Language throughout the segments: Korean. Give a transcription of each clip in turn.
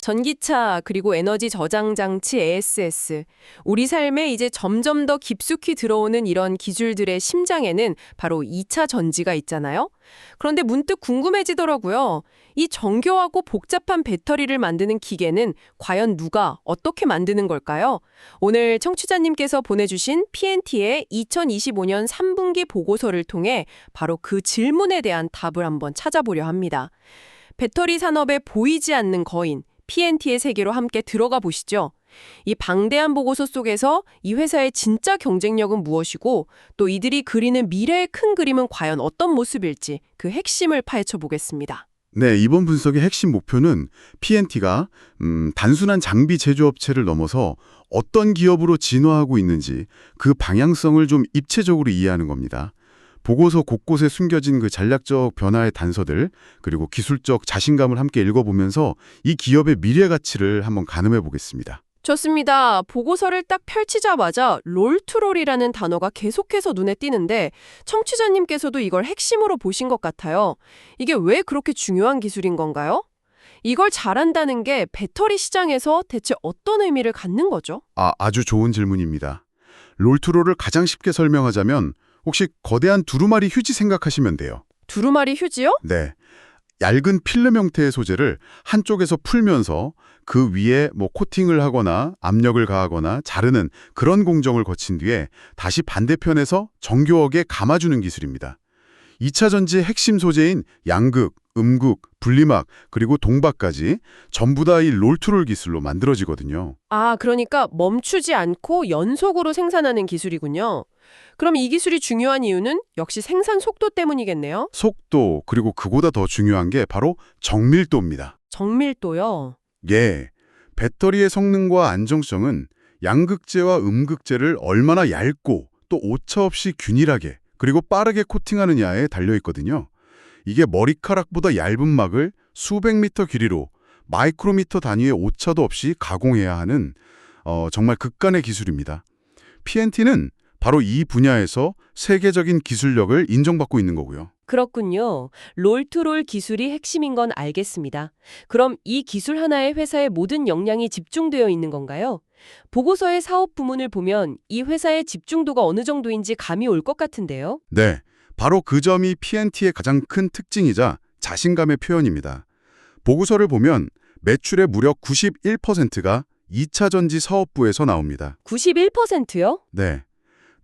전기차, 그리고 에너지 저장 장치 ESS. 우리 삶에 이제 점점 더 깊숙이 들어오는 이런 기술들의 심장에는 바로 2차 전지가 있잖아요. 그런데 문득 궁금해지더라고요. 이 정교하고 복잡한 배터리를 만드는 기계는 과연 누가 어떻게 만드는 걸까요? 오늘 청취자님께서 보내주신 PNT의 2025년 3분기 보고서를 통해 바로 그 질문에 대한 답을 한번 찾아보려 합니다. 배터리 산업에 보이지 않는 거인, PNT의 세계로 함께 들어가 보시죠. 이 방대한 보고서 속에서 이 회사의 진짜 경쟁력은 무엇이고 또 이들이 그리는 미래의 큰 그림은 과연 어떤 모습일지 그 핵심을 파헤쳐 보겠습니다. 네, 이번 분석의 핵심 목표는 PNT가 단순한 장비 제조업체를 넘어서 어떤 기업으로 진화하고 있는지 그 방향성을 좀 입체적으로 이해하는 겁니다. 보고서 곳곳에 숨겨진 그 전략적 변화의 단서들, 그리고 기술적 자신감을 함께 읽어보면서 이 기업의 미래 가치를 한번 가늠해 보겠습니다. 좋습니다. 보고서를 딱 펼치자마자 롤투롤이라는 단어가 계속해서 눈에 띄는데 청취자님께서도 이걸 핵심으로 보신 것 같아요. 이게 왜 그렇게 중요한 기술인 건가요? 이걸 잘한다는 게 배터리 시장에서 대체 어떤 의미를 갖는 거죠? 아주 좋은 질문입니다. 롤트롤을 가장 쉽게 설명하자면 혹시 거대한 두루마리 휴지 생각하시면 돼요. 두루마리 휴지요? 네. 얇은 필름 형태의 소재를 한쪽에서 풀면서 그 위에 코팅을 하거나 압력을 가하거나 자르는 그런 공정을 거친 뒤에 다시 반대편에서 정교하게 감아주는 기술입니다. 2차 전지의 핵심 소재인 양극, 음극, 분리막, 그리고 동박까지 전부 다 이 롤트롤 기술로 만들어지거든요. 그러니까 멈추지 않고 연속으로 생산하는 기술이군요. 그럼 이 기술이 중요한 이유는 역시 생산 속도 때문이겠네요. 속도, 그리고 그보다 더 중요한 게 바로 정밀도입니다. 정밀도요. 예, 배터리의 성능과 안정성은 양극재와 음극재를 얼마나 얇고 또 오차 없이 균일하게 그리고 빠르게 코팅하느냐에 달려있거든요. 이게 머리카락보다 얇은 막을 수백 미터 길이로 마이크로미터 단위의 오차도 없이 가공해야 하는 정말 극간의 기술입니다. PNT는 바로 이 분야에서 세계적인 기술력을 인정받고 있는 거고요. 그렇군요. 롤투롤 기술이 핵심인 건 알겠습니다. 그럼 이 기술 하나의 회사의 모든 역량이 집중되어 있는 건가요? 보고서의 사업 부문을 보면 이 회사의 집중도가 어느 정도인지 감이 올 것 같은데요. 네, 바로 그 점이 PNT의 가장 큰 특징이자 자신감의 표현입니다. 보고서를 보면 매출의 무려 91%가 2차 전지 사업부에서 나옵니다. 91%요? 네,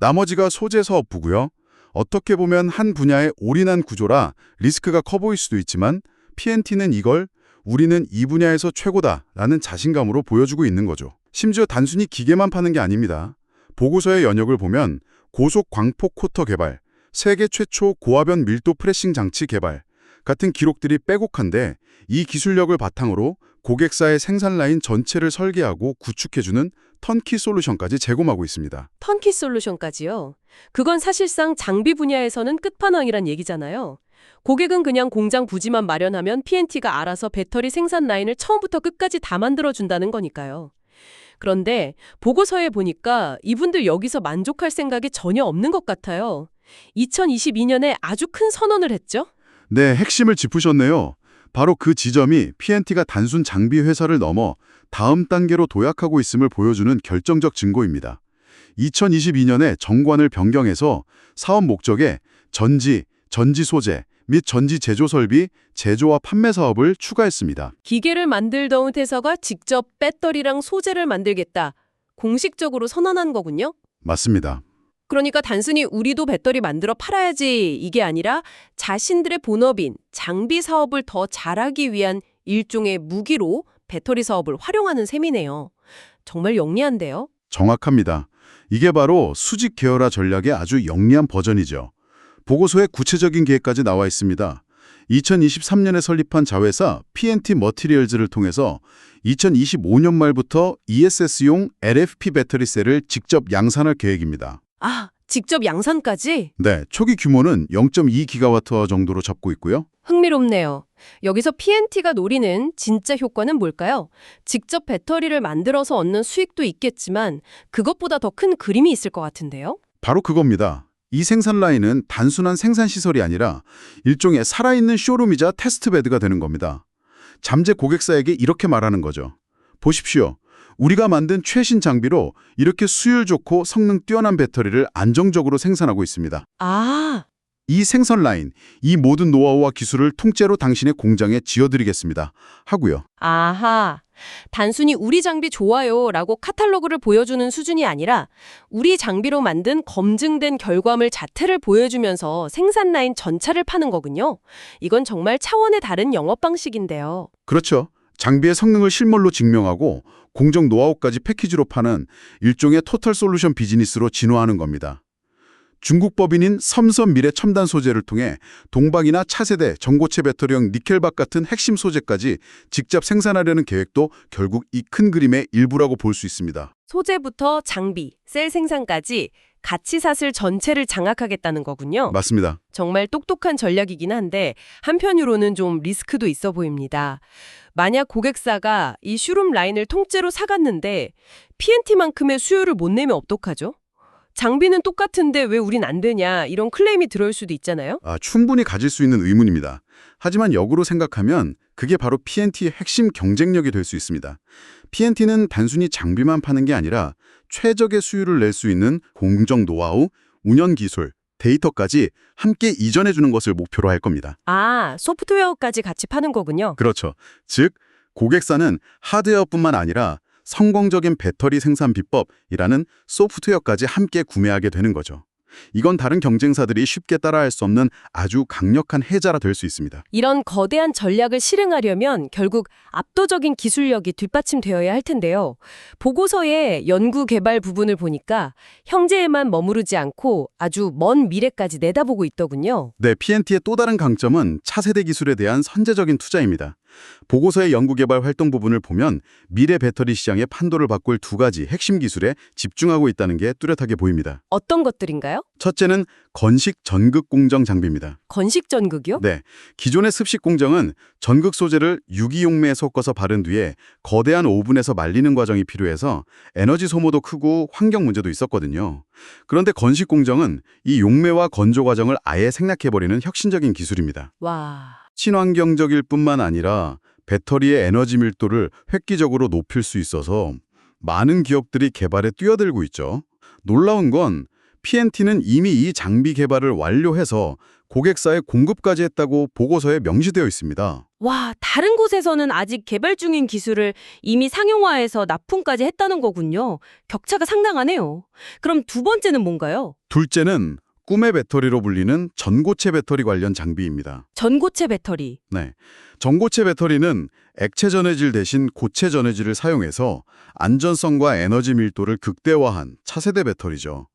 나머지가 소재 사업부고요. 어떻게 보면 한 분야에 올인한 구조라 리스크가 커 보일 수도 있지만 PNT는 이걸 우리는 이 분야에서 최고다라는 자신감으로 보여주고 있는 거죠. 심지어 단순히 기계만 파는 게 아닙니다. 보고서의 연역을 보면 고속 광폭 코터 개발, 세계 최초 고화변 밀도 프레싱 장치 개발 같은 기록들이 빼곡한데 이 기술력을 바탕으로 고객사의 생산 라인 전체를 설계하고 구축해주는 턴키 솔루션까지 제공하고 있습니다. 턴키 솔루션까지요? 그건 사실상 장비 분야에서는 끝판왕이란 얘기잖아요. 고객은 그냥 공장 부지만 마련하면 PNT가 알아서 배터리 생산 라인을 처음부터 끝까지 다 만들어준다는 거니까요. 그런데 보고서에 보니까 이분들 여기서 만족할 생각이 전혀 없는 것 같아요. 2022년에 아주 큰 선언을 했죠? 네, 핵심을 짚으셨네요. 바로 그 지점이 PNT가 단순 장비 회사를 넘어 다음 단계로 도약하고 있음을 보여주는 결정적 증거입니다. 2022년에 정관을 변경해서 사업 목적에 전지 소재 및 전지 제조 설비, 제조와 판매 사업을 추가했습니다. 기계를 만들던 회사가 직접 배터리랑 소재를 만들겠다. 공식적으로 선언한 거군요. 맞습니다. 그러니까 단순히 우리도 배터리 만들어 팔아야지 이게 아니라 자신들의 본업인 장비 사업을 더 잘하기 위한 일종의 무기로 배터리 사업을 활용하는 셈이네요. 정말 영리한데요? 정확합니다. 이게 바로 수직 계열화 전략의 아주 영리한 버전이죠. 보고서에 구체적인 계획까지 나와 있습니다. 2023년에 설립한 자회사 PNT 머티리얼즈를 통해서 2025년 말부터 ESS용 LFP 배터리셀을 직접 양산할 계획입니다. 직접 양산까지? 네, 초기 규모는 0.2기가와트 정도로 잡고 있고요. 흥미롭네요. 여기서 PNT가 노리는 진짜 효과는 뭘까요? 직접 배터리를 만들어서 얻는 수익도 있겠지만 그것보다 더 큰 그림이 있을 것 같은데요? 바로 그겁니다. 이 생산 라인은 단순한 생산 시설이 아니라 일종의 살아있는 쇼룸이자 테스트베드가 되는 겁니다. 잠재 고객사에게 이렇게 말하는 거죠. 보십시오. 우리가 만든 최신 장비로 이렇게 수율 좋고 성능 뛰어난 배터리를 안정적으로 생산하고 있습니다. 아, 이 생산 라인, 이 모든 노하우와 기술을 통째로 당신의 공장에 지어드리겠습니다. 하고요. 아하. 단순히 우리 장비 좋아요라고 카탈로그를 보여주는 수준이 아니라 우리 장비로 만든 검증된 결과물 자체를 보여주면서 생산 라인 전차를 파는 거군요. 이건 정말 차원의 다른 영업 방식인데요. 그렇죠. 장비의 성능을 실물로 증명하고 공정 노하우까지 패키지로 파는 일종의 토탈 솔루션 비즈니스로 진화하는 겁니다. 중국 법인인 섬섬미래 첨단 소재를 통해 동방이나 차세대, 전고체 배터리형 니켈박 같은 핵심 소재까지 직접 생산하려는 계획도 결국 이 큰 그림의 일부라고 볼 수 있습니다. 소재부터 장비, 셀 생산까지 가치사슬 전체를 장악하겠다는 거군요. 맞습니다. 정말 똑똑한 전략이긴 한데 한편으로는 좀 리스크도 있어 보입니다. 만약 고객사가 이 슈룸 라인을 통째로 사갔는데 PNT만큼의 수요를 못 내면 어떡하죠? 장비는 똑같은데 왜 우린 안 되냐 이런 클레임이 들어올 수도 있잖아요. 충분히 가질 수 있는 의문입니다. 하지만 역으로 생각하면 그게 바로 PNT의 핵심 경쟁력이 될 수 있습니다. PNT는 단순히 장비만 파는 게 아니라 최적의 수율을 낼 수 있는 공정 노하우, 운영 기술, 데이터까지 함께 이전해 주는 것을 목표로 할 겁니다. 아, 소프트웨어까지 같이 파는 거군요. 그렇죠. 즉, 고객사는 하드웨어뿐만 아니라 성공적인 배터리 생산 비법이라는 소프트웨어까지 함께 구매하게 되는 거죠. 이건 다른 경쟁사들이 쉽게 따라할 수 없는 아주 강력한 해자라 될 수 있습니다. 이런 거대한 전략을 실행하려면 결국 압도적인 기술력이 뒷받침되어야 할 텐데요. 보고서의 연구 개발 부분을 보니까 형제에만 머무르지 않고 아주 먼 미래까지 내다보고 있더군요. 네, PNT의 또 다른 강점은 차세대 기술에 대한 선제적인 투자입니다. 보고서의 연구개발 활동 부분을 보면 미래 배터리 시장의 판도를 바꿀 두 가지 핵심 기술에 집중하고 있다는 게 뚜렷하게 보입니다. 어떤 것들인가요? 첫째는 건식 전극 공정 장비입니다. 건식 전극이요? 네, 기존의 습식 공정은 전극 소재를 유기용매에 섞어서 바른 뒤에 거대한 오븐에서 말리는 과정이 필요해서 에너지 소모도 크고 환경 문제도 있었거든요. 그런데 건식 공정은 이 용매와 건조 과정을 아예 생략해버리는 혁신적인 기술입니다. 와, 친환경적일 뿐만 아니라 배터리의 에너지 밀도를 획기적으로 높일 수 있어서 많은 기업들이 개발에 뛰어들고 있죠. 놀라운 건 PNT는 이미 이 장비 개발을 완료해서 고객사에 공급까지 했다고 보고서에 명시되어 있습니다. 와, 다른 곳에서는 아직 개발 중인 기술을 이미 상용화해서 납품까지 했다는 거군요. 격차가 상당하네요. 그럼 두 번째는 뭔가요? 둘째는 꿈의 배터리로 불리는 전고체 배터리 관련 장비입니다. 전고체 배터리. 네, 전고체 배터리는 액체 전해질 대신 고체 전해질을 사용해서 안전성과 에너지 밀도를 극대화한 차세대 배터리죠.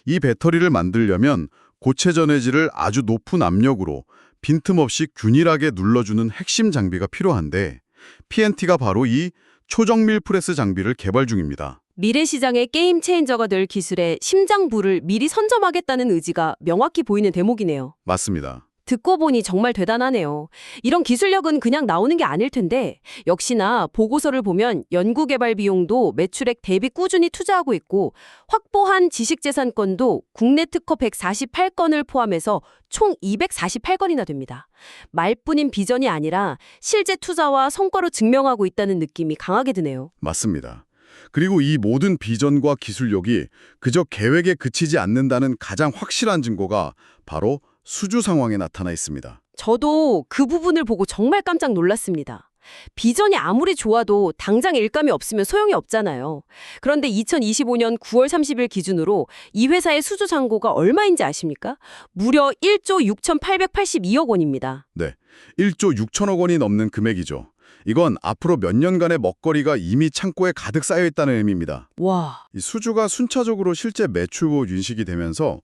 이 배터리를 만들려면 고체 전해질을 아주 높은 압력으로 빈틈없이 균일하게 눌러주는 핵심 장비가 필요한데 PNT가 바로 이 초정밀 프레스 장비를 개발 중입니다. 미래 시장의 게임 체인저가 될 기술의 심장부를 미리 선점하겠다는 의지가 명확히 보이는 대목이네요. 맞습니다. 듣고 보니 정말 대단하네요. 이런 기술력은 그냥 나오는 게 아닐 텐데 역시나 보고서를 보면 연구개발 비용도 매출액 대비 꾸준히 투자하고 있고 확보한 지식재산권도 국내 특허 148건을 포함해서 총 248건이나 됩니다. 말뿐인 비전이 아니라 실제 투자와 성과로 증명하고 있다는 느낌이 강하게 드네요. 맞습니다. 그리고 이 모든 비전과 기술력이 그저 계획에 그치지 않는다는 가장 확실한 증거가 바로 수주 상황에 나타나 있습니다. 저도 그 부분을 보고 정말 깜짝 놀랐습니다. 비전이 아무리 좋아도 당장 일감이 없으면 소용이 없잖아요. 그런데 2025년 9월 30일 기준으로 이 회사의 수주 잔고가 얼마인지 아십니까? 무려 1조 6,882억 원입니다. 네, 1조 6천억 원이 넘는 금액이죠. 이건 앞으로 몇 년간의 먹거리가 이미 창고에 가득 쌓여 있다는 의미입니다. 와, 이 수주가 순차적으로 실제 매출로 인식이 되면서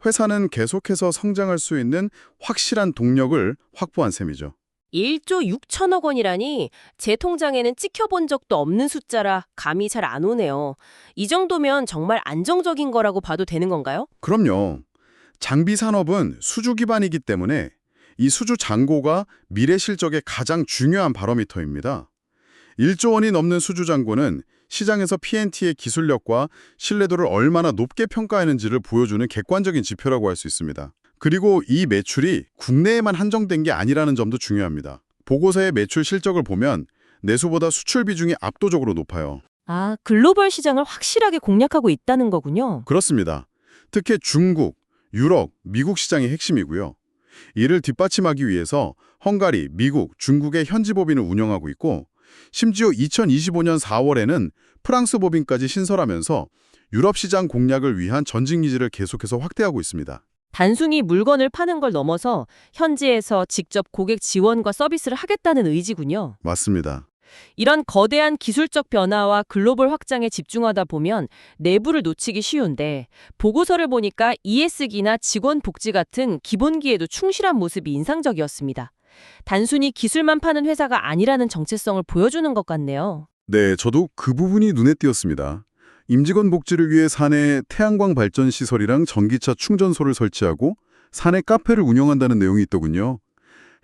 회사는 계속해서 성장할 수 있는 확실한 동력을 확보한 셈이죠. 1조 6천억 원이라니 제 통장에는 찍혀본 적도 없는 숫자라 감이 잘 안 오네요. 이 정도면 정말 안정적인 거라고 봐도 되는 건가요? 그럼요. 장비 산업은 수주 기반이기 때문에 이 수주 잔고가 미래 실적의 가장 중요한 바로미터입니다. 1조 원이 넘는 수주 잔고는 시장에서 PNT의 기술력과 신뢰도를 얼마나 높게 평가하는지를 보여주는 객관적인 지표라고 할 수 있습니다. 그리고 이 매출이 국내에만 한정된 게 아니라는 점도 중요합니다. 보고서의 매출 실적을 보면 내수보다 수출 비중이 압도적으로 높아요. 아, 글로벌 시장을 확실하게 공략하고 있다는 거군요. 그렇습니다. 특히 중국, 유럽, 미국 시장이 핵심이고요. 이를 뒷받침하기 위해서 헝가리, 미국, 중국의 현지 법인을 운영하고 있고 심지어 2025년 4월에는 프랑스 법인까지 신설하면서 유럽 시장 공략을 위한 전직 기지를 계속해서 확대하고 있습니다. 단순히 물건을 파는 걸 넘어서 현지에서 직접 고객 지원과 서비스를 하겠다는 의지군요. 맞습니다. 이런 거대한 기술적 변화와 글로벌 확장에 집중하다 보면 내부를 놓치기 쉬운데 보고서를 보니까 ESG나 직원 복지 같은 기본기에도 충실한 모습이 인상적이었습니다. 단순히 기술만 파는 회사가 아니라는 정체성을 보여주는 것 같네요. 네, 저도 그 부분이 눈에 띄었습니다. 임직원 복지를 위해 사내에 태양광 발전 시설이랑 전기차 충전소를 설치하고 사내 카페를 운영한다는 내용이 있더군요.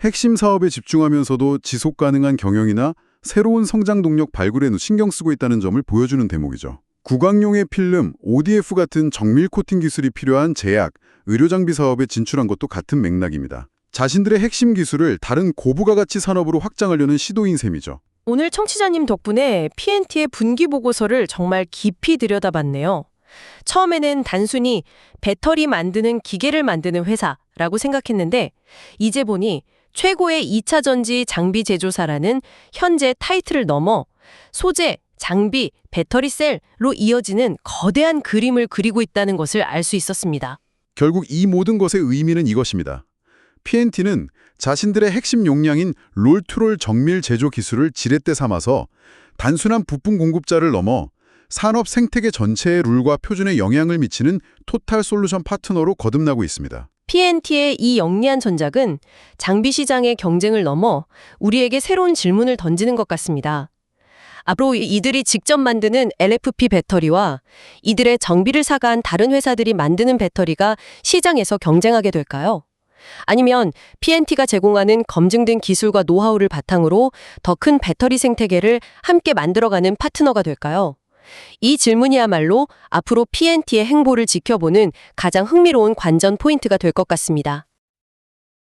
핵심 사업에 집중하면서도 지속 가능한 경영이나 새로운 성장 동력 발굴에 신경 쓰고 있다는 점을 보여주는 대목이죠. 구강용의 필름, ODF 같은 정밀 코팅 기술이 필요한 제약, 의료장비 사업에 진출한 것도 같은 맥락입니다. 자신들의 핵심 기술을 다른 고부가가치 산업으로 확장하려는 시도인 셈이죠. 오늘 청취자님 덕분에 P&T의 분기 보고서를 정말 깊이 들여다봤네요. 처음에는 단순히 배터리 만드는 기계를 만드는 회사라고 생각했는데 이제 보니 최고의 2차 전지 장비 제조사라는 현재 타이틀을 넘어 소재, 장비, 배터리 셀로 이어지는 거대한 그림을 그리고 있다는 것을 알 수 있었습니다. 결국 이 모든 것의 의미는 이것입니다. P&T는 자신들의 핵심 용량인 롤투롤 정밀 제조 기술을 지렛대 삼아서 단순한 부품 공급자를 넘어 산업 생태계 전체의 룰과 표준에 영향을 미치는 토탈 솔루션 파트너로 거듭나고 있습니다. P&T의 이 영리한 전작은 장비 시장의 경쟁을 넘어 우리에게 새로운 질문을 던지는 것 같습니다. 앞으로 이들이 직접 만드는 LFP 배터리와 이들의 정비를 사간 다른 회사들이 만드는 배터리가 시장에서 경쟁하게 될까요? 아니면 P&T가 제공하는 검증된 기술과 노하우를 바탕으로 더 큰 배터리 생태계를 함께 만들어가는 파트너가 될까요? 이 질문이야말로 앞으로 P&T의 행보를 지켜보는 가장 흥미로운 관전 포인트가 될 것 같습니다.